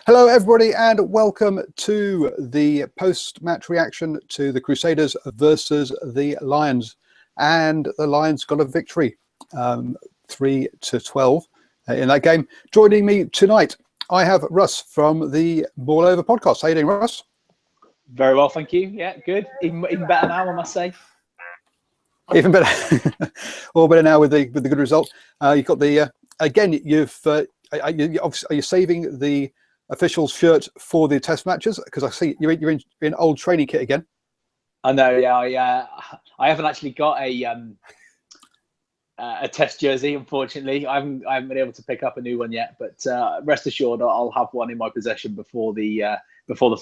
Hello, everybody, and welcome to the post-match reaction to the Crusaders versus the Lions. And the Lions got a victory, 3-12 in that game. Joining me tonight, I have Russ from the Maulover Podcast. How you doing, Russ? Very well, thank you. Yeah, good. Even better now, I must say. Even better. All better now with the good result. You've got the again. Are you saving the officials' shirt for the test matches? Because I see you're in old training kit again. I know. Yeah, I haven't actually got a test jersey, unfortunately. I haven't been able to pick up a new one yet. But rest assured, I'll have one in my possession before the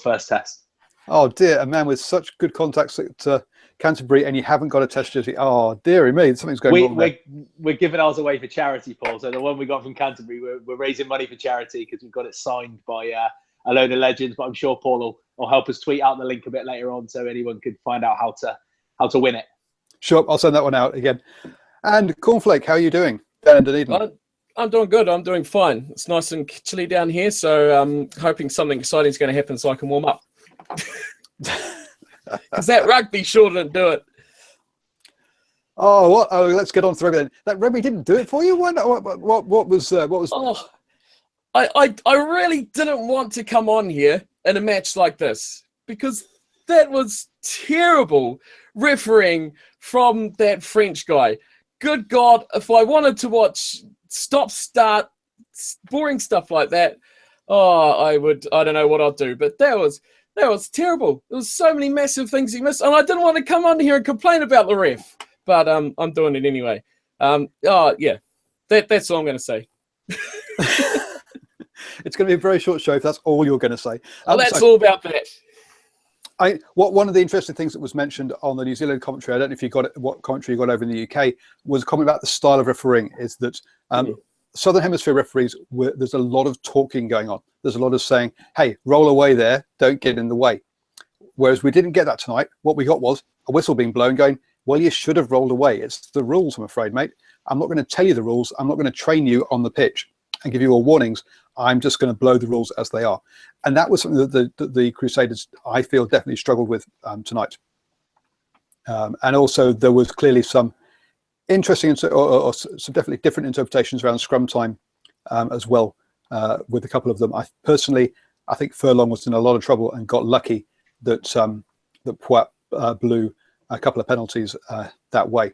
first test. Oh dear, a man with such good contacts at Canterbury, and you haven't got a test jersey. Oh dearie me, something's going wrong there. We're giving ours away for charity, Paul. So the one we got from Canterbury, we're raising money for charity because we've got it signed by a load of legends. But I'm sure Paul will help us tweet out the link a bit later on, so anyone could find out how to win it. Sure, I'll send that one out again. And Cornf1ake, how are you doing down in Dunedin? I'm doing good. I'm doing fine. It's nice and chilly down here, so I'm hoping something exciting is going to happen so I can warm up. Because that rugby sure didn't do it. Oh, what? Oh, let's get on to rugby then. That rugby didn't do it for you. What was? Oh, I really didn't want to come on here in a match like this because that was terrible refereeing from that French guy. Good God, if I wanted to watch stop-start, boring stuff like that, I don't know what I'd do. But that was terrible. There was so many massive things he missed, and I didn't want to come on here and complain about the ref. But I'm doing it anyway. Yeah, that's all I'm going to say. It's going to be a very short show if that's all you're going to say. That's all about that. One of the interesting things that was mentioned on the New Zealand commentary, I don't know if you got it, what commentary you got over in the UK, was a comment about the style of refereeing. Is that Southern Hemisphere referees, there's a lot of talking going on. There's a lot of saying, hey, roll away there, don't get in the way. Whereas we didn't get that tonight. What we got was a whistle being blown going, well, you should have rolled away. It's the rules, I'm afraid, mate. I'm not going to tell you the rules. I'm not going to train you on the pitch and give you all warnings. I'm just going to blow the rules as they are. And that was something that the Crusaders, I feel, definitely struggled with tonight. And also there was clearly some interesting or some definitely different interpretations around scrum time as well with a couple of them. I think Furlong was in a lot of trouble and got lucky that Poit blew a couple of penalties that way.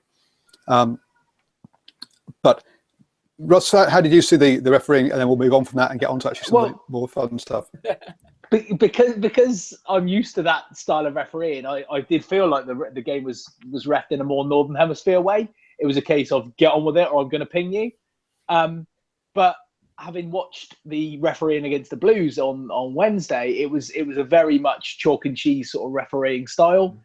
But Russ, how did you see the refereeing? And then we'll move on from that and get on to actually some of the more fun stuff. Because I'm used to that style of refereeing, I did feel like the game was reffed in a more Northern Hemisphere way. It was a case of get on with it or I'm going to ping you. But having watched the refereeing against the Blues on Wednesday, it was a very much chalk and cheese sort of refereeing style.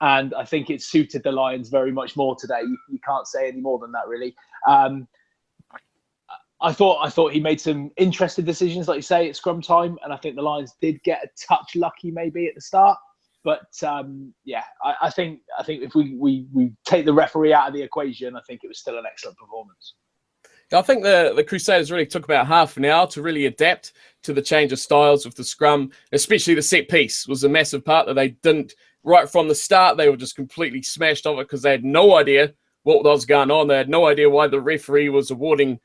And I think it suited the Lions very much more today. You can't say any more than that, really. I thought he made some interesting decisions, like you say, at scrum time, and I think the Lions did get a touch lucky maybe at the start. But yeah, I think if we take the referee out of the equation, I think it was still an excellent performance. I think the Crusaders really took about half an hour to really adapt to the change of styles of the scrum, especially the set piece was a massive part that they didn't. Right from the start, they were just completely smashed off it because they had no idea what was going on. They had no idea why the referee was awarding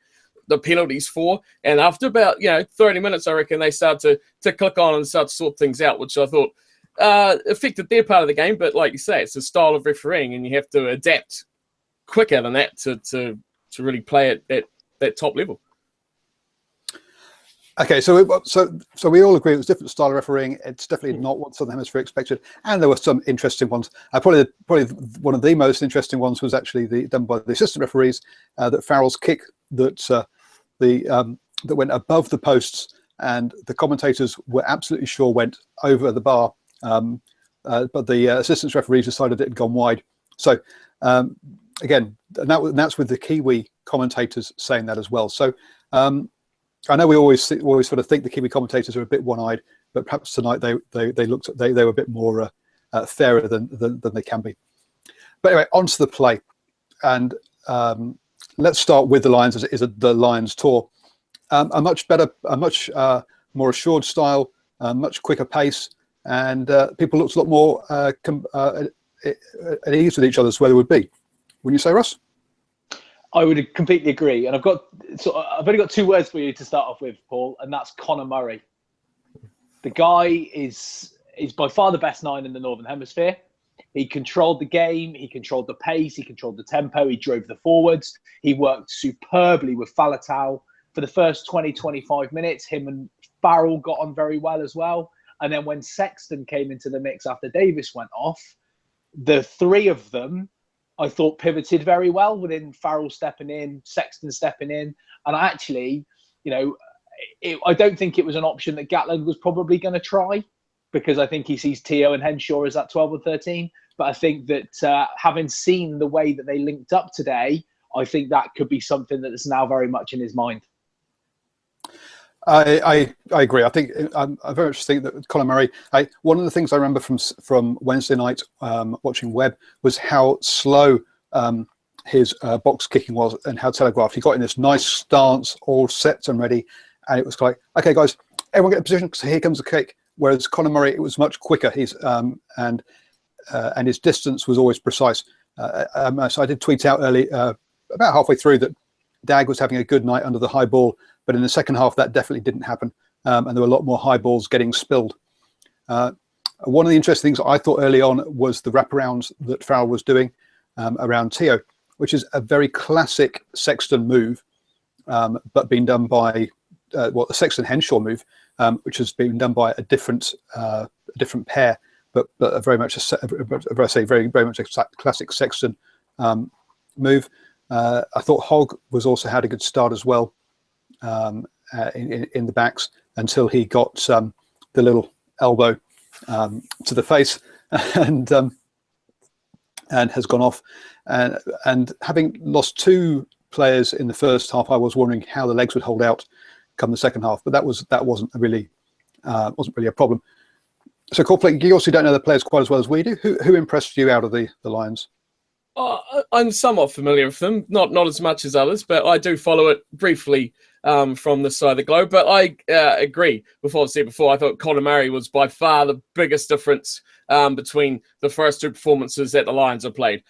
the penalties for. And after about 30 minutes, I reckon they started to click on and start to sort things out, which I thought affected their part of the game. But like you say, it's a style of refereeing, and you have to adapt quicker than that to really play at that top level. Okay, so we all agree it was a different style of refereeing. It's definitely not what Southern Hemisphere expected, and there were some interesting ones. Probably one of the most interesting ones was actually done by the assistant referees. That Farrell's kick that went above the posts, and the commentators were absolutely sure went over the bar, but the assistant referees decided it had gone wide. So again, and that's with the Kiwi commentators saying that as well. So. I know we always sort of think the Kiwi commentators are a bit one-eyed, but perhaps tonight they were a bit more fairer than they can be. But anyway, on to the play, and let's start with the Lions as it is the Lions tour. A much more assured style, much quicker pace, and people looked a lot more at ease with each other, where they would be. Wouldn't you say, Russ? I would completely agree, and I've only got 2 words for you to start off with, Paul, and that's Conor Murray. The guy is by far the best 9 in the Northern Hemisphere. He controlled the game, he controlled the pace, he controlled the tempo, he drove the forwards. He worked superbly with Faletau for the first 20, 25 minutes. Him and Farrell got on very well as well. And then when Sexton came into the mix after Davis went off, the 3 of them, I thought, pivoted very well, within Farrell stepping in, Sexton stepping in. And actually, I don't think it was an option that Gatland was probably going to try, because I think he sees Teo and Henshaw as that 12 or 13. But I think that having seen the way that they linked up today, I think that could be something that is now very much in his mind. I agree. I think I very much think that Conor Murray. One of the things I remember from Wednesday night watching Webb was how slow his box kicking was and how telegraphed. He got in this nice stance, all set and ready, and it was like, okay, guys, everyone get in position because here comes the kick. Whereas Conor Murray, it was much quicker. And his distance was always precise. So I did tweet out early, about halfway through, that Dag was having a good night under the high ball. But in the second half, that definitely didn't happen. And there were a lot more high balls getting spilled. One of the interesting things I thought early on was the wraparounds that Farrell was doing around Teo, which is a very classic Sexton move, but being done by, the Sexton Henshaw move, which has been done by a different pair, but very much very much a classic Sexton move. I thought Hogg was also had a good start as well. In the backs, until he got the little elbow to the face and has gone off. And having lost 2 players in the first half, I was wondering how the legs would hold out come the second half. But that wasn't really a problem. So, Cornf1ake, you also don't know the players quite as well as we do. Who impressed you out of the Lions? I'm somewhat familiar with them, not as much as others, but I do follow it briefly from this side of the globe. But I agree with what I said before. I thought Conor Murray was by far the biggest difference between the first 2 performances that the Lions have played.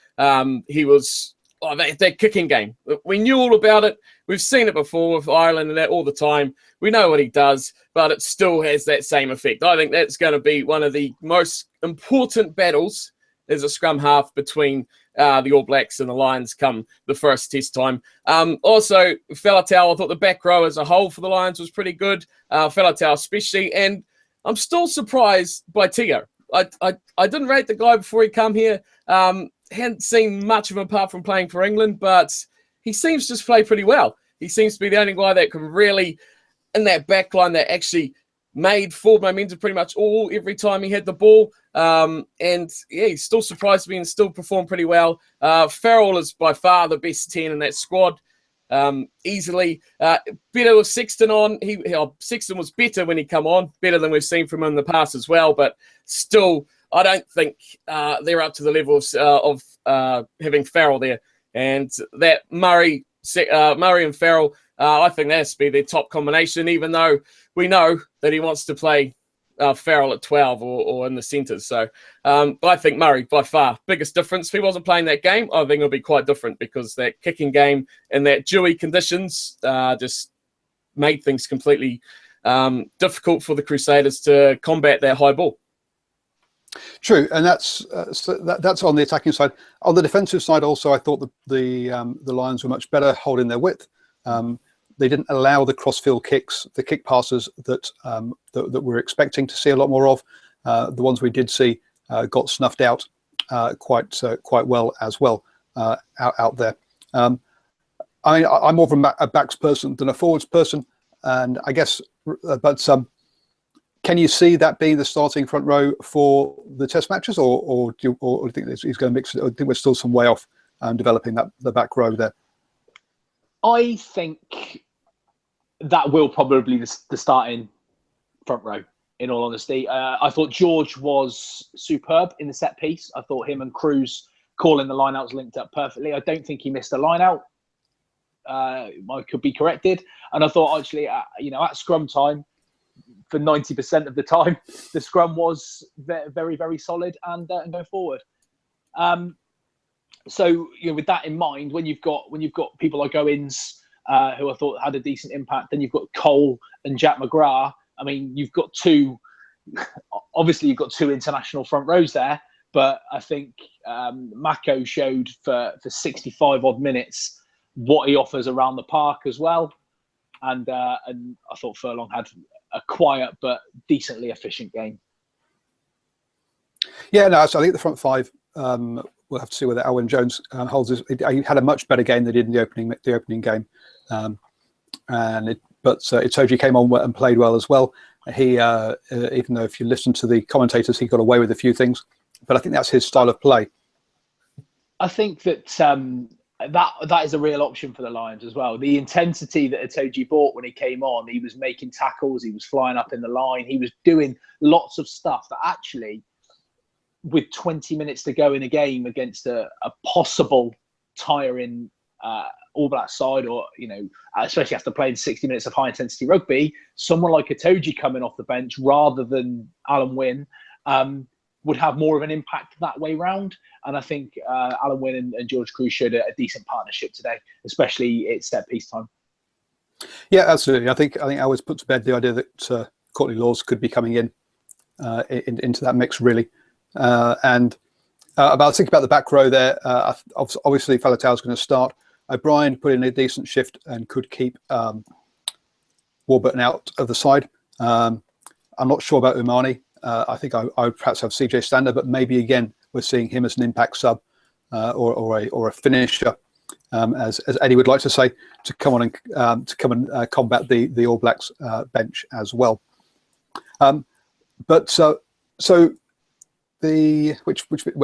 He was that kicking game. We knew all about it. We've seen it before with Ireland and that all the time. We know what he does, but it still has that same effect. I think that's going to be one of the most important battles as a scrum half between the All Blacks and the Lions come the first test time. Also, Faletau, I thought the back row as a whole for the Lions was pretty good. Faletau especially. And I'm still surprised by Teo. I didn't rate the guy before he come here. Hadn't seen much of him apart from playing for England, but he seems to just play pretty well. He seems to be the only guy that can really, in that back line, that actually made forward momentum pretty much every time he had the ball. And yeah, he still surprised me and still performed pretty well. Farrell is by far the best 10 in that squad. Easily. Better with Sexton on. Sexton was better when he come on, better than we've seen from him in the past as well, but still, I don't think they're up to the level of having Farrell there. And that Murray and Farrell, I think that has to be their top combination, even though we know that he wants to play Farrell at 12 or in the centres. So I think Murray, by far, biggest difference. If he wasn't playing that game, I think it'll be quite different, because that kicking game and that dewy conditions just made things completely difficult for the Crusaders to combat that high ball. True, and that's on the attacking side. On the defensive side, also, I thought the Lions were much better holding their width. They didn't allow the cross-field kicks, the kick passes that we're expecting to see a lot more of. The ones we did see got snuffed out quite well as well out there. I'm more of a backs person than a forwards person, and I guess, but can you see that being the starting front row for the Test matches, or do you think he's going to mix it? Or do you think we're still some way off developing the back row there? I think that will probably be the starting front row, in all honesty. I thought George was superb in the set piece. I thought him and Cruz calling the lineouts linked up perfectly. I don't think he missed a lineout. I could be corrected. And I thought, actually, at scrum time, for 90% of the time, the scrum was very, very solid and go forward. So with that in mind, when you've got people like Owens, who I thought had a decent impact, then you've got Cole and Jack McGrath. I mean, you've got two international front rows there, but I think Mako showed for 65 odd minutes what he offers around the park as well. And I thought Furlong had a quiet but decently efficient game. Yeah, no, so I think the front five, we'll have to see whether Alwyn Jones holds his. He had a much better game than he did in the opening game. But Itoje came on and played well as well. He, even though if you listen to the commentators, he got away with a few things, but I think that's his style of play. I think that that is a real option for the Lions as well. The intensity that Itoje brought when he came on, he was making tackles, he was flying up in the line, he was doing lots of stuff that actually, with 20 minutes to go in a game against a possible tiring All Black side, or especially after playing 60 minutes of high intensity rugby, someone like Itoje coming off the bench rather than Alan Wynne would have more of an impact that way round. And I think Alan Wynne and George Cruz showed a decent partnership today, especially at set piece time. Yeah, absolutely. I think Always put to bed the idea that Courtney Laws could be coming into that mix really. And about thinking about the back row there, obviously Faletau's going to start. O'Brien put in a decent shift and could keep Warburton out of the side. I'm not sure about Umani. I think I would perhaps have CJ Stander, but maybe again we're seeing him as an impact sub or a finisher, as Eddie would like to say, to come on and combat the All Blacks bench as well. Where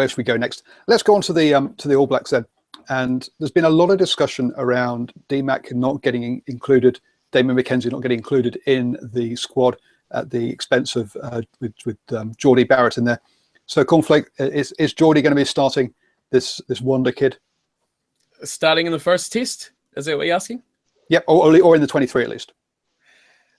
should we go next? Let's go on to the All Blacks then. And there's been a lot of discussion around DMAC not getting included, Damon McKenzie not getting included in the squad at the expense of with Geordie Barrett in there. So Cornf1ake, is Geordie going to be starting this wonder kid? Starting in the first test? Is that what you're asking? Yep, or in the 23 at least.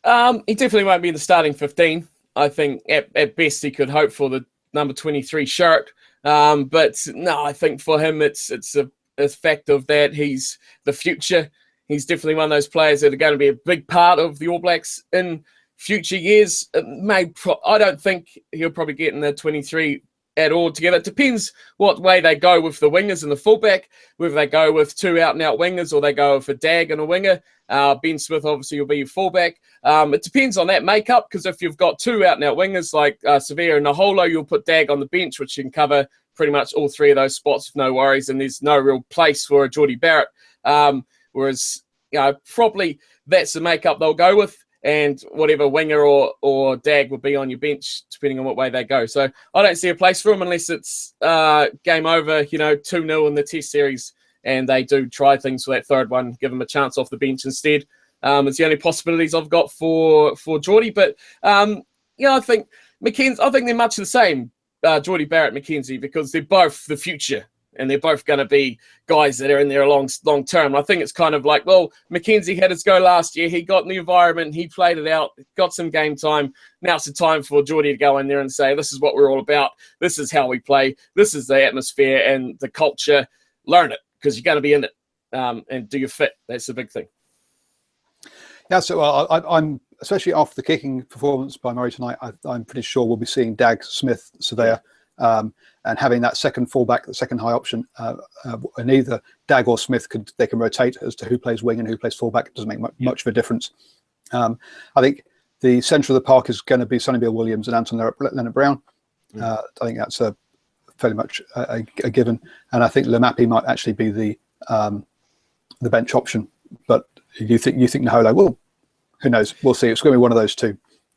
He definitely won't be in the starting 15. I think at best he could hope for the number 23 shirt. But no, I think for him it's a fact of that he's the future. He's definitely one of those players that are going to be a big part of the All Blacks in future years. I don't think he'll probably get in the 23 at all together. It depends what way they go with the wingers and the fullback, whether they go with two out-and-out wingers or they go with a Dag and a winger. Ben Smith obviously will be your fullback. It depends on that makeup, because if you've got two out-and-out wingers like Sevilla and Naholo, you'll put Dag on the bench, which can cover pretty much all three of those spots with no worries, and there's no real place for a Geordie Barrett. Whereas, probably that's the makeup they'll go with, and whatever winger or Dag will be on your bench, depending on what way they go. So I don't see a place for him unless it's game over, 2-0 in the test series, and they do try things for that third one, give him a chance off the bench instead. It's the only possibilities I've got for Geordie. But, I think they're much the same, Geordie Barrett, McKenzie, because they're both the future. And they're both going to be guys that are in there long term. I think it's kind of like, well, McKenzie had his go last year. He got in the environment. He played it out, got some game time. Now it's the time for Geordie to go in there and say, this is what we're all about. This is how we play. This is the atmosphere and the culture. Learn it, because you're going to be in it. And do your fit. That's the big thing. Yeah, so I'm especially after the kicking performance by Murray tonight, I'm pretty sure we'll be seeing Dag, Smith, Surveyor, and having that second fullback, the second high option, and either Dag or Smith can rotate as to who plays wing and who plays fullback. It doesn't make much of a difference. I think the centre of the park is going to be Sonny Bill Williams and Anton Leonard Brown. I think that's a fairly much a given, and I think Lamapi might actually be the bench option. But you think Naholo? Well, who knows? We'll see. It's going to be one of those two.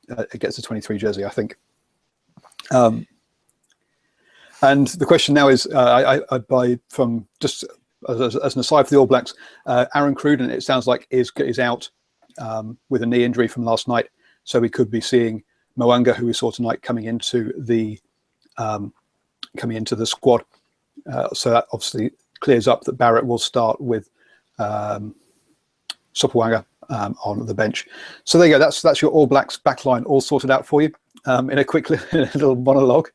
It gets the 23 jersey, I think. And the question now is, from just as an aside for the All Blacks, Aaron Cruden, it sounds like is out with a knee injury from last night, so we could be seeing Moanga, who we saw tonight, coming into the squad. So that obviously clears up that Barrett will start with Sopoaga on the bench. So there you go. That's your All Blacks backline all sorted out for you in a quick little monologue.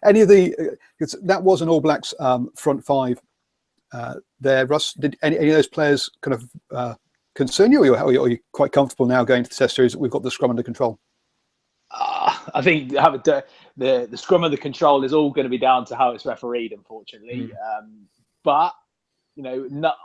Any of that was an All Blacks front five there. Russ, did any of those players kind of concern you, or are you quite comfortable now going to the Test series that we've got the scrum under control? I think the scrum under control is all going to be down to how it's refereed, unfortunately. But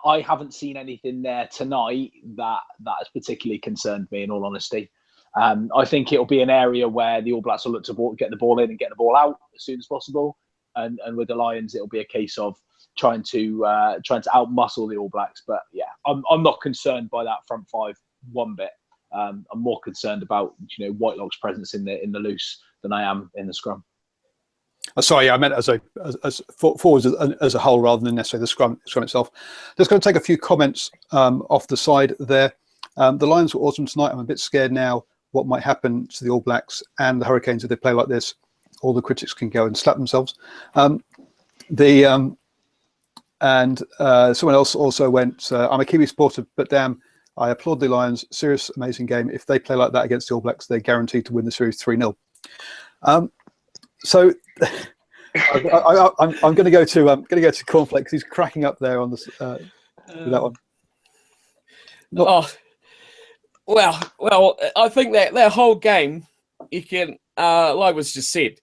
I haven't seen anything there tonight that has particularly concerned me, in all honesty. I think it'll be an area where the All Blacks will look to get the ball in and get the ball out as soon as possible. And with the Lions, it'll be a case of trying to outmuscle the All Blacks. But yeah, I'm not concerned by that front five one bit. I'm more concerned about Whitelock's presence in the loose than I am in the scrum. Sorry, I meant as forwards as a whole rather than necessarily the scrum itself. Just going to take a few comments off the side there. The Lions were awesome tonight. I'm a bit scared now what might happen to the All Blacks and the Hurricanes if they play like this. All the critics can go and slap themselves. And someone else also went, I'm a Kiwi supporter, but damn, I applaud the Lions. Serious, amazing game. If they play like that against the All Blacks, they're guaranteed to win the series 3-0. So I'm going to go to Cornf1ake because he's cracking up there on this with that one. Well, I think that whole game, you can, like was just said,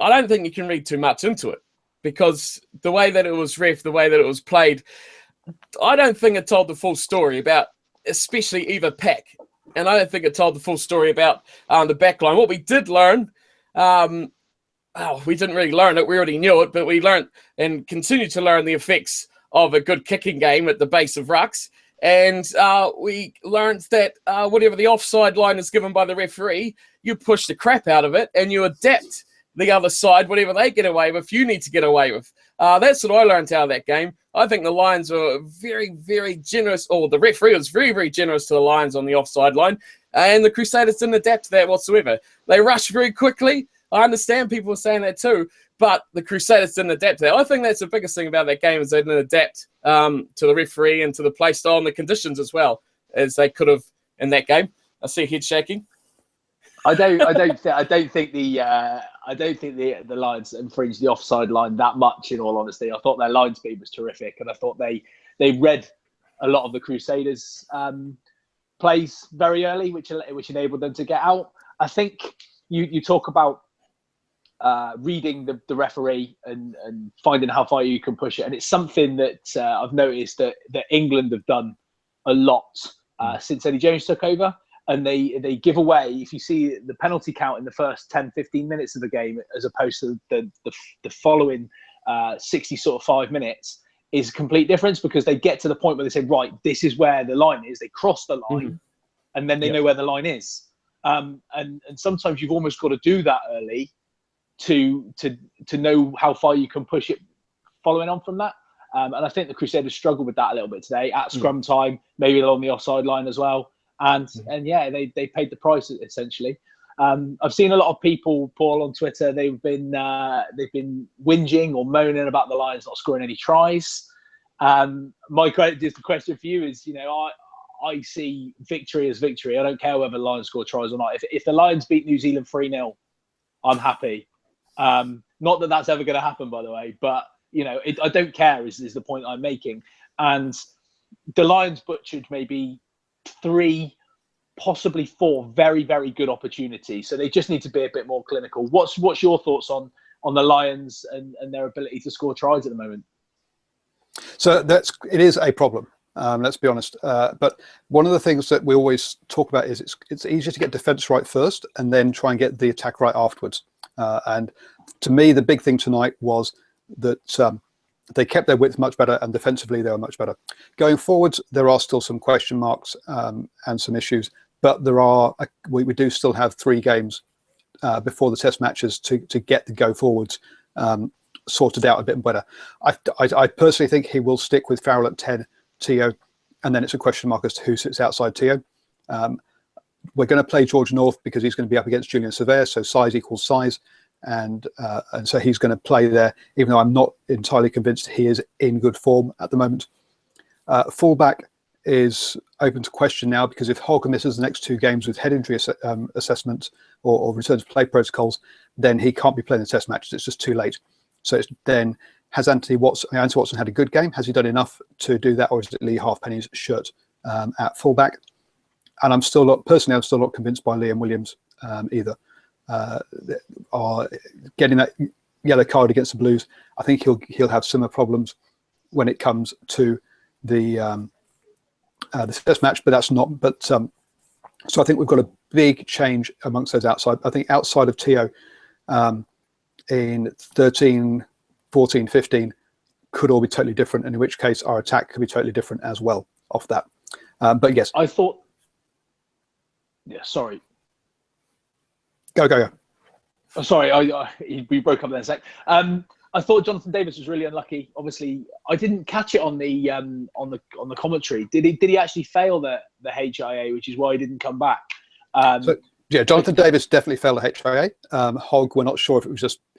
I don't think you can read too much into it because the way that it was ref, the way that it was played, I don't think it told the full story about, especially Eva Pack, and I don't think it told the full story about the backline. What we did learn, we didn't really learn it, we already knew it, but we learned and continue to learn the effects of a good kicking game at the base of rucks. And we learned that whatever the offside line is given by the referee, you push the crap out of it and you adapt the other side, whatever they get away with, you need to get away with. That's what I learned out of that game. I think the Lions were very, very generous, or the referee was very, very generous to the Lions on the offside line, and the Crusaders didn't adapt to that whatsoever. They rushed very quickly. I understand people were saying that too, but the Crusaders didn't adapt to that. I think that's the biggest thing about that game is they didn't adapt to the referee and to the play style and the conditions as well as they could have in that game. I see head shaking. I don't think the Lions infringed the offside line that much. In all honesty, I thought their line speed was terrific, and I thought they read a lot of the Crusaders' plays very early, which enabled them to get out. I think you talk about reading the referee and finding how far you can push it, and it's something that I've noticed that England have done a lot since Eddie Jones took over. And they give away, if you see the penalty count in the first 10, 15 minutes of the game, as opposed to the following 60 sort of 5 minutes, is a complete difference because they get to the point where they say, right, this is where the line is. They cross the line and then they know where the line is. And sometimes you've almost got to do that early to know how far you can push it following on from that. And I think the Crusaders struggled with that a little bit today at scrum time, maybe along the offside line as well. And yeah, they paid the price essentially. I've seen a lot of people, Paul, on Twitter. They've been whinging or moaning about the Lions not scoring any tries. My question for you is, I see victory as victory. I don't care whether the Lions score tries or not. If the Lions beat New Zealand 3-0, I'm happy. Not that that's ever going to happen, by the way, but I don't care. Is the point I'm making? And the Lions butchered maybe 3, possibly 4 very, very good opportunities. So they just need to be a bit more clinical. What's your thoughts on the Lions and their ability to score tries at the moment? So it is a problem. Let's be honest. But one of the things that we always talk about is it's easier to get defence right first and then try and get the attack right afterwards. And to me, the big thing tonight was that they kept their width much better, and defensively they were much better. Going forwards, there are still some question marks and some issues, but we do still have 3 games before the test matches to get the go forwards sorted out a bit better. I personally think he will stick with Farrell at 10, Teo, and then it's a question mark as to who sits outside Teo. We're going to play George North because he's going to be up against Julian Surveyor, so size equals size. And so he's going to play there, even though I'm not entirely convinced he is in good form at the moment. Fullback is open to question now, because if Hogg misses the next 2 games with head injury assessment or return to play protocols, then he can't be playing the test matches. It's just too late. So it's then, has Anthony Watson had a good game? Has he done enough to do that, or is it Lee Halfpenny's shirt at fullback? And I'm still not convinced by Liam Williams either. Getting that yellow card against the Blues, I think he'll have similar problems when it comes to the test match, but that's not. But so I think we've got a big change amongst those outside. I think outside of Teo, in 13, 14, 15 could all be totally different, and in which case our attack could be totally different as well off that. But yes, I thought. Yeah, sorry. Go. Oh, sorry, we broke up there a sec. I thought Jonathan Davis was really unlucky. Obviously, I didn't catch it on the commentary. Did he actually fail the HIA, which is why he didn't come back? Jonathan Davis definitely failed the HIA. Hogg, we're not sure if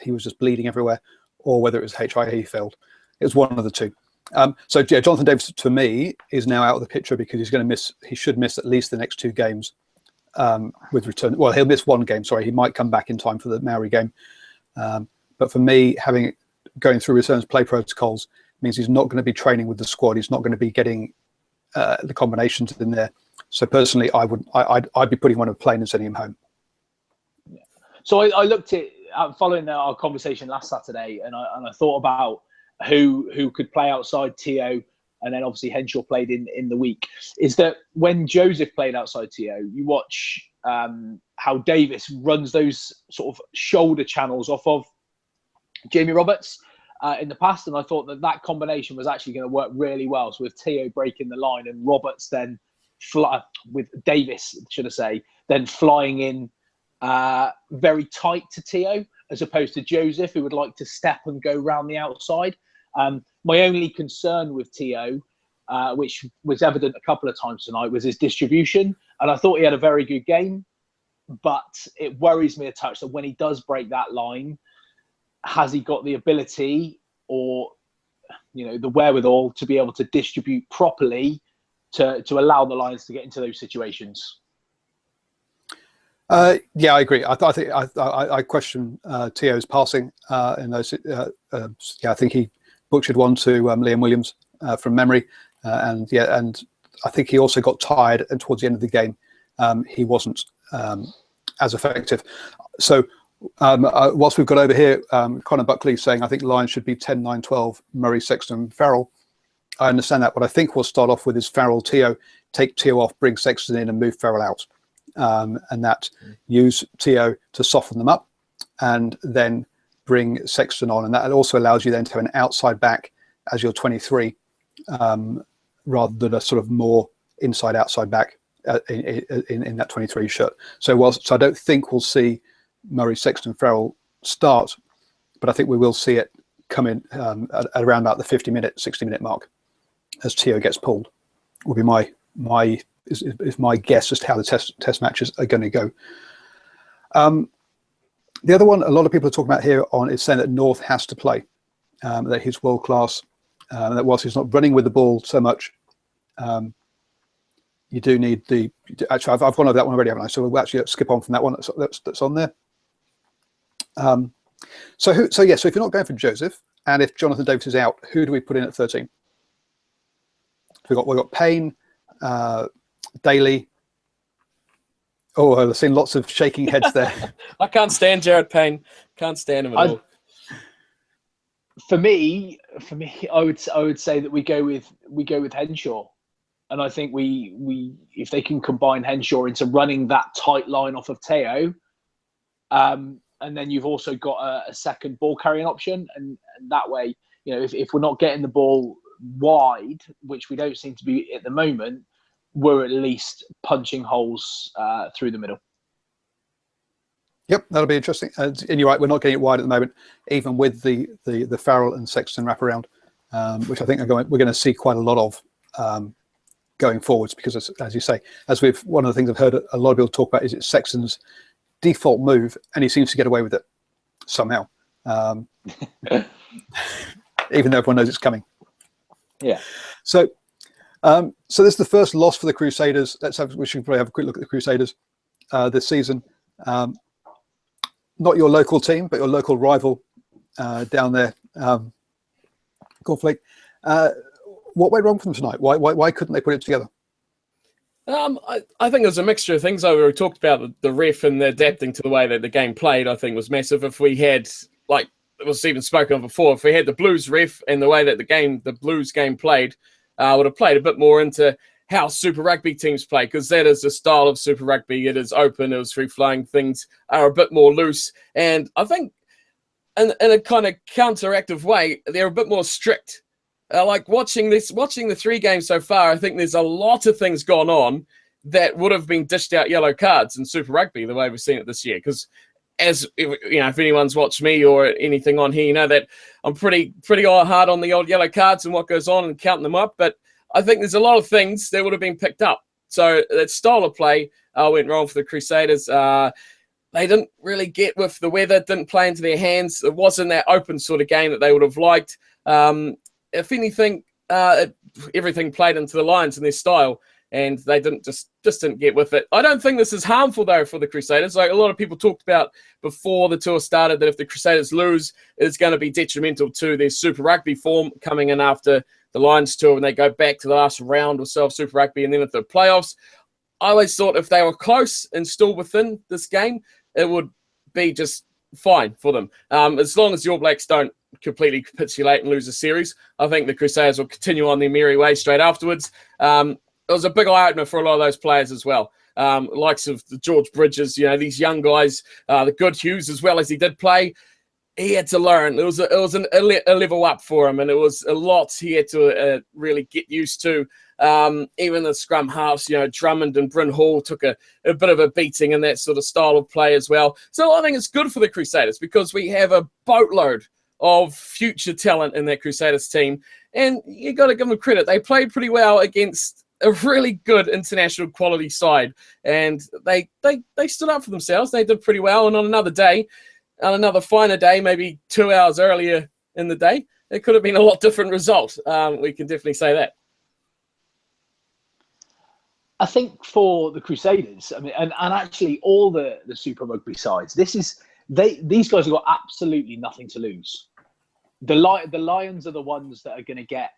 he was just bleeding everywhere, or whether it was HIA he failed. It was one of the two. Jonathan Davis, to me, is now out of the picture, because he's going to miss. He should miss at least the next 2 games with return. Well, he'll miss 1 game. Sorry, he might come back in time for the Maori game. But for me, going through return to play protocols means he's not going to be training with the squad. He's not going to be getting the combinations in there. So personally, I'd be putting him on a plane and sending him home. Yeah. So I looked at following our conversation last Saturday, and I thought about who could play outside Teo, and then obviously Henshaw played in the week. Is that when Joseph played outside Teo, you watch how Davis runs those sort of shoulder channels off of Jamie Roberts in the past, and I thought that combination was actually going to work really well. So with Teo breaking the line and Roberts then with Davis, should I say, then flying in very tight to Teo, as opposed to Joseph, who would like to step and go round the outside. My only concern with Teo, which was evident a couple of times tonight, was his distribution, and I thought he had a very good game, but it worries me a touch that when he does break that line, has he got the ability or the wherewithal to be able to distribute properly to allow the Lions to get into those situations? Yeah, I agree. I question Teo's passing in those. I think he butchered one to Liam Williams from memory, and I think he also got tired, and towards the end of the game, he wasn't as effective. So whilst we've got over here, Connor Buckley saying, I think Lions should be 10, 9, 12, Murray, Sexton, Farrell. I understand that. What I think we'll start off with is Farrell, Teo, take Teo off, bring Sexton in, and move Farrell out. And that use Teo to soften them up, and then bring Sexton on. And that also allows you then to have an outside back as your 23, rather than a sort of more inside outside back in that 23 shirt. So I don't think we'll see Murray, Sexton, Farrell start, but I think we will see it come in at around about the 50-minute, 60-minute mark as Teo gets pulled. Will be my guess as to how the test matches are going to go. The other one a lot of people are talking about here is saying that North has to play, that he's world class, that whilst he's not running with the ball so much, you do need actually I've gone over that one already, haven't I? So we'll actually skip on from that one that's on there. So if you're not going for Joseph, and if Jonathan Davis is out, who do we put in at 13? We've got Payne, Daly. Oh, I've seen lots of shaking heads there. I can't stand Jared Payne. Can't stand him at all. For me, I would say that we go with Henshaw, and I think we if they can combine Henshaw into running that tight line off of Teo, and then you've also got a second ball carrying option, and that way, if we're not getting the ball wide, which we don't seem to be at the moment, we're at least punching holes through the middle. Yep, that'll be interesting. And you're right, we're not getting it wide at the moment, even with the Farrell and Sexton wraparound, which I think we're going to see quite a lot of going forwards, because as you say, one of the things I've heard a lot of people talk about is it's Sexton's default move, and he seems to get away with it somehow, even though everyone knows it's coming. Yeah. So So this is the first loss for the Crusaders. We should probably have a quick look at the Crusaders this season. Not your local team, but your local rival down there, Cornf1ake. What went wrong for them tonight? Why couldn't they put it together? I think there's a mixture of things. We talked about the ref and the adapting to the way that the game played, I think was massive. If we had, like it was even spoken of before, if we had the Blues ref and the way that the Blues game played, would have played a bit more into how Super Rugby teams play, because that is the style of Super Rugby. It is open, it was free-flowing, things are a bit more loose. And I think in a kind of counteractive way, they're a bit more strict. Like watching the 3 games so far, I think there's a lot of things gone on that would have been dished out yellow cards in Super Rugby the way we've seen it this year. Because as you know, if anyone's watched me or anything on here, you know that I'm pretty hard on the old yellow cards and what goes on and counting them up. But I think there's a lot of things that would have been picked up. So that style of play went wrong for the Crusaders. They didn't really get with the weather, didn't play into their hands. It wasn't that open sort of game that they would have liked. If anything, everything played into the Lions in their style, and they just didn't get with it. I don't think this is harmful, though, for the Crusaders. Like a lot of people talked about before the tour started, that if the Crusaders lose, it's going to be detrimental to their Super Rugby form coming in after the Lions tour when they go back to the last round or so of Super Rugby and then at the playoffs. I always thought if they were close and still within this game, it would be just fine for them. As long as the All Blacks don't completely capitulate and lose a series, I think the Crusaders will continue on their merry way straight afterwards. It was a big eye-opener for a lot of those players as well. Likes of the George Bridges, you know, these young guys, the Good Hughes as well as he did play. He had to learn. It was a level up for him, and it was a lot he had to really get used to. Even the scrum halves, you know, Drummond and Bryn Hall took a bit of a beating in that sort of style of play as well. So I think it's good for the Crusaders because we have a boatload of future talent in that Crusaders team, and you got to give them credit. They played pretty well against a really good international quality side, and they stood up for themselves. They did pretty well, and on another day, on another finer day, maybe 2 hours earlier in the day, it could have been a lot different result. We can definitely say that. I think for the Crusaders, I mean, and actually all the Super Rugby sides, these guys have got absolutely nothing to lose. The Lions are the ones that are going to get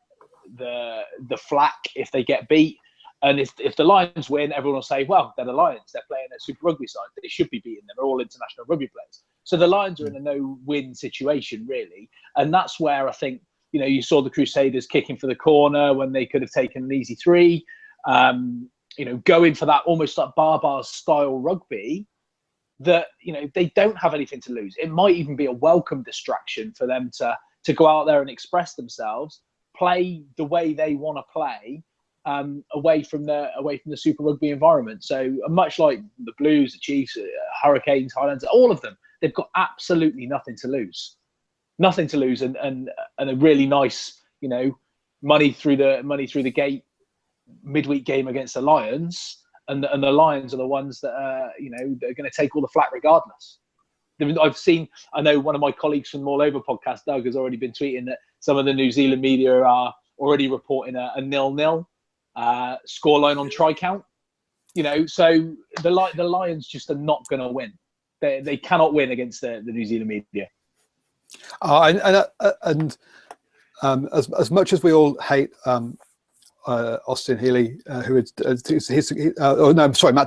the flack if they get beat. And if the Lions win, everyone will say, well, they're the Lions. They're playing a Super Rugby side. They should be beating them. They're all international rugby players. So the Lions are in a no-win situation, really. And that's where I think, you know, you saw the Crusaders kicking for the corner when they could have taken an easy 3. You know, going for that almost like Barbars style rugby that, you know, they don't have anything to lose. It might even be a welcome distraction for them to go out there and express themselves, play the way they want to play, away from the Super Rugby environment. So much like the Blues, the Chiefs, Hurricanes, Highlanders, all of them, they've got absolutely nothing to lose, and a really nice, you know, money through the gate midweek game against the Lions, and the Lions are the ones that you know, they're going to take all the flack regardless. I know one of my colleagues from Maulover Podcast, Doug, has already been tweeting that some of the New Zealand media are already reporting a 0-0 scoreline on try count. You know, so the Lions just are not going to win. They cannot win against the New Zealand media. As much as we all hate Austin Healy, Matt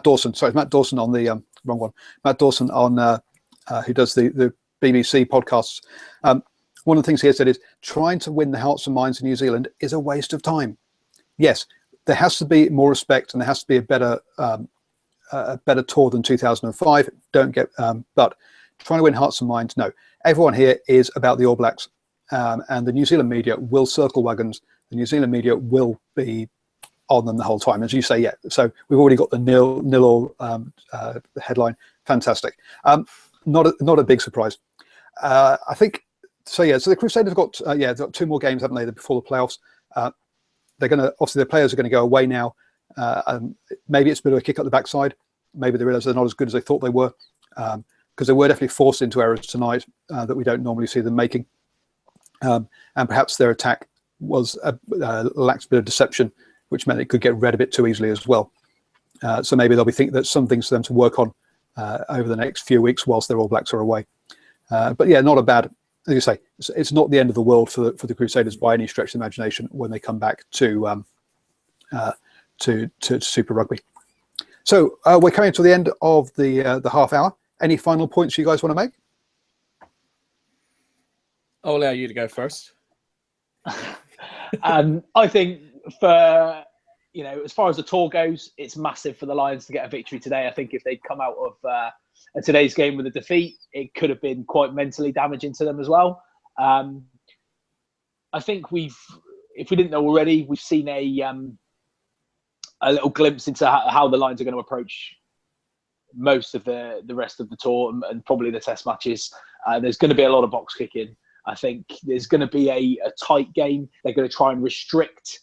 Dawson. Sorry, Matt Dawson on the wrong one. Matt Dawson on who does the BBC podcasts. One of the things he has said is trying to win the hearts and minds of New Zealand is a waste of time. Yes, there has to be more respect, and there has to be a better tour than 2005. But trying to win hearts and minds, no. Everyone here is about the All Blacks, and the New Zealand media will circle wagons. The New Zealand media will be on them the whole time, as you say. Yeah, so we've already got the nil headline. Fantastic. Not a big surprise. I think so. Yeah. So the Crusaders have got they've got 2 more games, haven't they, before the playoffs? They're going to, obviously, their players are going to go away now. Maybe it's a bit of a kick up the backside. Maybe they realise they're not as good as they thought they were, because they were definitely forced into errors tonight that we don't normally see them making, and perhaps their attack was lacked a bit of deception which meant it could get read a bit too easily as well. So maybe they'll be thinking that some things for them to work on over the next few weeks whilst their All Blacks are away. But yeah, not a bad, as you say, it's not the end of the world for the Crusaders by any stretch of the imagination when they come back to Super Rugby. So we're coming to the end of the half hour. Any final points you guys want to make? I'll allow you to go first. I think for, as far as the tour goes, it's massive for the Lions to get a victory today. I think if they'd come out of today's game with a defeat, it could have been quite mentally damaging to them as well. I think if we didn't know already, we've seen a little glimpse into how the Lions are going to approach most of the rest of the tour and probably the test matches. There's going to be a lot of box kicking. I think there's going to be a tight game. They're going to try and restrict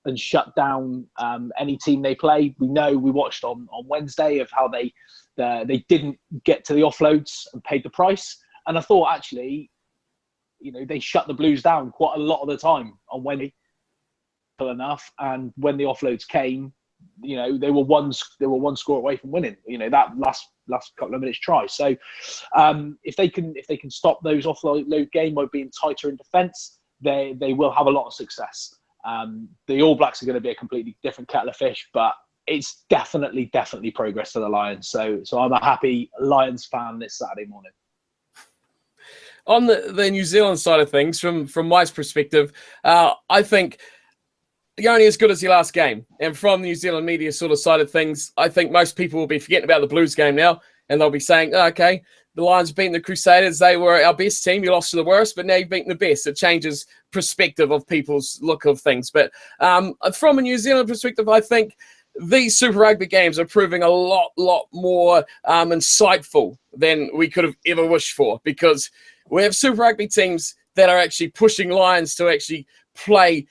and shut down any team they play. We watched on Wednesday of how they didn't get to the offloads and paid the price. And I thought actually, they shut the Blues down quite a lot of the time on Wednesday enough. And when the offloads came, they were one score away from winning. That last couple of minutes try. So if they can stop those offload game by being tighter in defence, they will have a lot of success. The All Blacks are going to be a completely different kettle of fish, but it's definitely progress to the Lions. So I'm a happy Lions fan this Saturday morning. On the New Zealand side of things, from my perspective, I think you're only as good as your last game. And from the New Zealand media sort of side of things, I think most people will be forgetting about the Blues game now, and they'll be saying, okay, the Lions beating the Crusaders, they were our best team, you lost to the worst, but now you've beaten the best. It changes perspective of people's look of things. But from a New Zealand perspective, I think these Super Rugby games are proving a lot more insightful than we could have ever wished for, because we have Super Rugby teams that are actually pushing Lions to actually play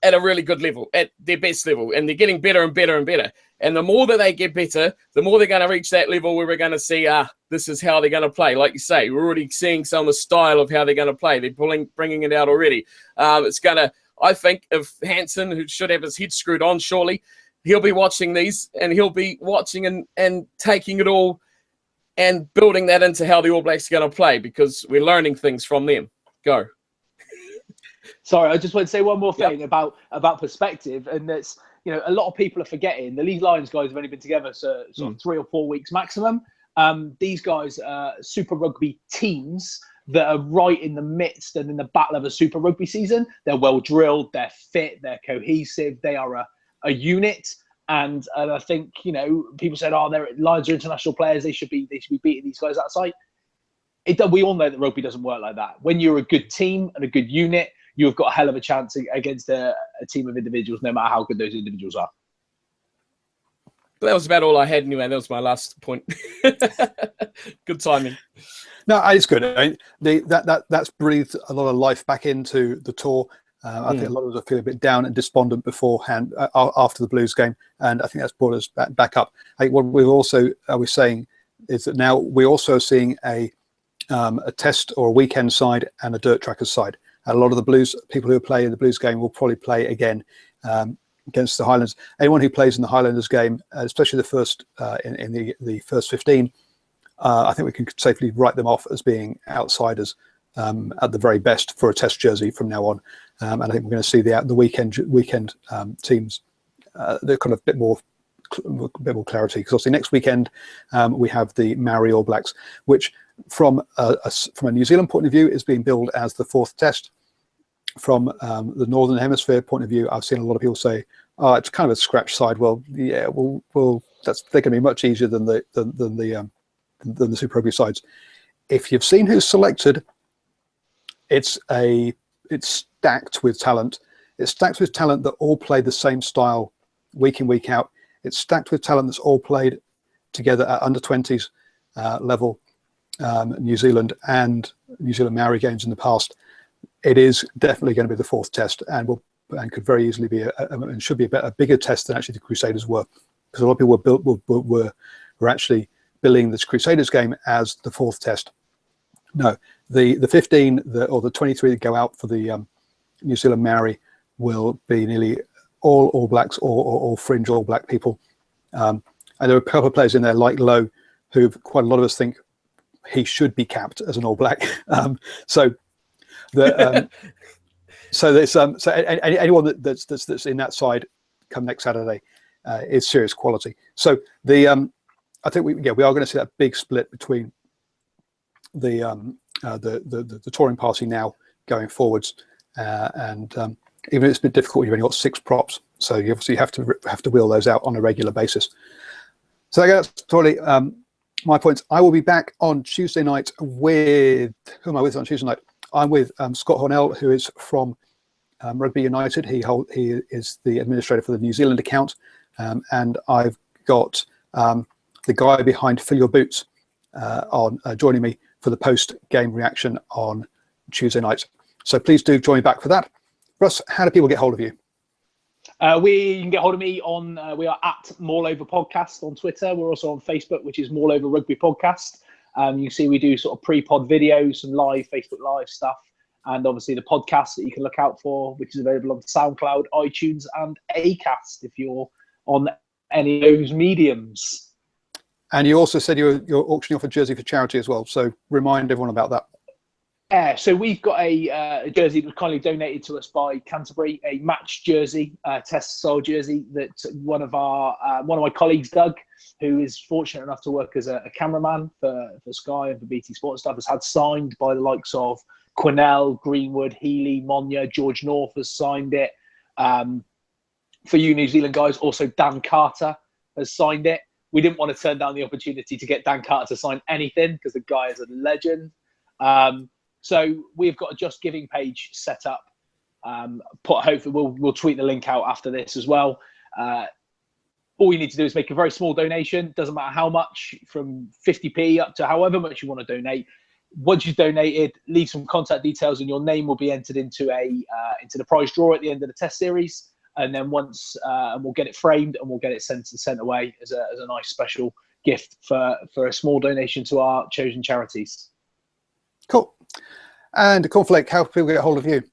at a really good level, at their best level, and they're getting better and better and better. And the more that they get better, the more they're going to reach that level where we're going to see, this is how they're going to play. Like you say, we're already seeing some of the style of how they're going to play. They're bringing it out already. It's going to, I think, if Hansen, who should have his head screwed on shortly, he'll be watching these, and he'll be watching and taking it all and building that into how the All Blacks are going to play, because we're learning things from them. Go. Sorry, I just want to say one more thing about perspective, and that's, a lot of people are forgetting the Leeds Lions guys have only been together sort of 3 or 4 weeks maximum. These guys are Super Rugby teams that are right in the midst and in the battle of a Super Rugby season. They're well drilled, they're fit, they're cohesive, they are a unit. And I think, people said, they're Lions are international players, they should be beating these guys outside. We all know that rugby doesn't work like that. When you're a good team and a good unit, you've got a hell of a chance against a team of individuals, no matter how good those individuals are. But that was about all I had anyway. That was my last point. Good timing. No, it's good. That's breathed a lot of life back into the tour. I think a lot of us feel a bit down and despondent beforehand after the Blues game, and I think that's brought us back up. I think what we've also we're saying is that now we're also seeing a test or a weekend side and a dirt trackers side. A lot of the Blues people who play in the Blues game will probably play again against the Highlanders. Anyone who plays in the Highlanders game, especially the first in the first 15, I think we can safely write them off as being outsiders at the very best for a test jersey from now on. And I think we're going to see the weekend teams. They're kind of a bit more clarity, because obviously next weekend we have the Maori All Blacks, which from a New Zealand point of view is being billed as the 4th test. From the Northern Hemisphere point of view, I've seen a lot of people say, it's kind of a scratch side. Well, yeah, they're going to be much easier than the Super Rugby sides. If you've seen who's selected, it's stacked with talent. It's stacked with talent that all play the same style week in, week out. It's stacked with talent that's all played together at under 20s level, New Zealand and New Zealand Maori games in the past. It is definitely going to be the 4th test, and could very easily be and should be a bigger test than actually the Crusaders were, because a lot of people were actually billing this Crusaders game as the 4th test. No, the 15 or the 23 that go out for the New Zealand Maori will be nearly all Blacks or fringe All Black people. And there are a couple of players in there like Lowe, who quite a lot of us think he should be capped as an All Black. So anyone that's in that side come next Saturday is serious quality. So I think we are going to see that big split between the touring party now going forwards, and even if it's a bit difficult, you've only got 6 props, so you obviously have to wheel those out on a regular basis. So that's totally my points. I will be back on Tuesday night with who am I with on Tuesday night? I'm with Scott Hornell, who is from Rugby United. He is the administrator for the New Zealand account, and I've got the guy behind Fill Your Boots on joining me for the post-game reaction on Tuesday night. So please do join me back for that. Russ, how do people get hold of you? You can get hold of me on, we are at Maulover Podcast on Twitter. We're also on Facebook, which is Maulover Rugby Podcast. You can see we do sort of pre-pod videos, some live Facebook Live stuff, and obviously the podcast that you can look out for, which is available on SoundCloud, iTunes, and Acast if you're on any of those mediums. And you also said you're auctioning off a jersey for charity as well, so remind everyone about that. So we've got a jersey that was kindly donated to us by Canterbury, a match jersey, test style jersey that one of my colleagues, Doug, who is fortunate enough to work as a cameraman for Sky and for BT Sport stuff, has had signed by the likes of Quinnell, Greenwood, Healy, Monya, George North has signed it. For you New Zealand guys, also Dan Carter has signed it. We didn't want to turn down the opportunity to get Dan Carter to sign anything because the guy is a legend. So we've got a Just Giving page set up. Hopefully we'll tweet the link out after this as well. All you need to do is make a very small donation. Doesn't matter how much, from 50p up to however much you want to donate. Once you've donated, leave some contact details, and your name will be entered into the prize draw at the end of the test series. And then once we'll get it framed and we'll get it sent away as a nice special gift for a small donation to our chosen charities. Cool. And Cornf1ake, how can people get a hold of you?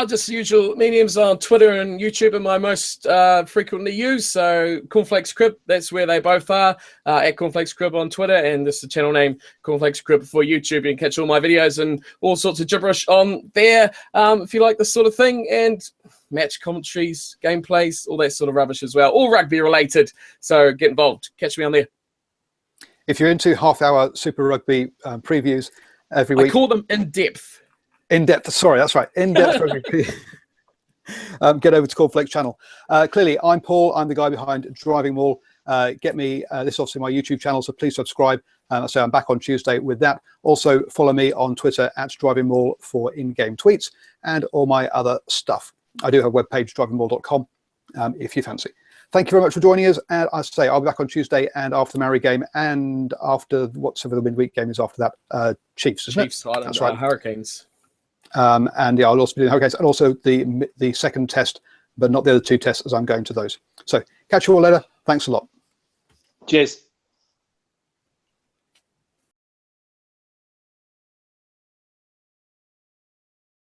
Just the usual mediums on Twitter and YouTube are my most frequently used. So Cornflake's Crib, that's where they both are. At Cornflake's Crib on Twitter, and this is the channel name Cornflake's Crib for YouTube. You can catch all my videos and all sorts of gibberish on there if you like this sort of thing. And match commentaries, gameplays, all that sort of rubbish as well. All rugby related. So get involved. Catch me on there. If you're into half-hour Super Rugby previews every week. I call them in-depth. In-depth, sorry, that's right. In-depth rugby. Get over to Cornf1ake channel. Clearly, I'm Paul. I'm the guy behind DrivingMaul. Get me, this is obviously my YouTube channel, so please subscribe. So I'm back on Tuesday with that. Also, follow me on Twitter at DrivingMaul for in-game tweets and all my other stuff. I do have a webpage, drivingmaul.com, if you fancy. Thank you very much for joining us. And I say I'll be back on Tuesday and after the Maori game and after whatever the midweek game is after that. Chiefs, isn't Chiefs, it? That's right. Hurricanes. And yeah, I'll also be doing Hurricanes and also the second test, but not the other 2 tests as I'm going to those. So catch you all later. Thanks a lot. Cheers.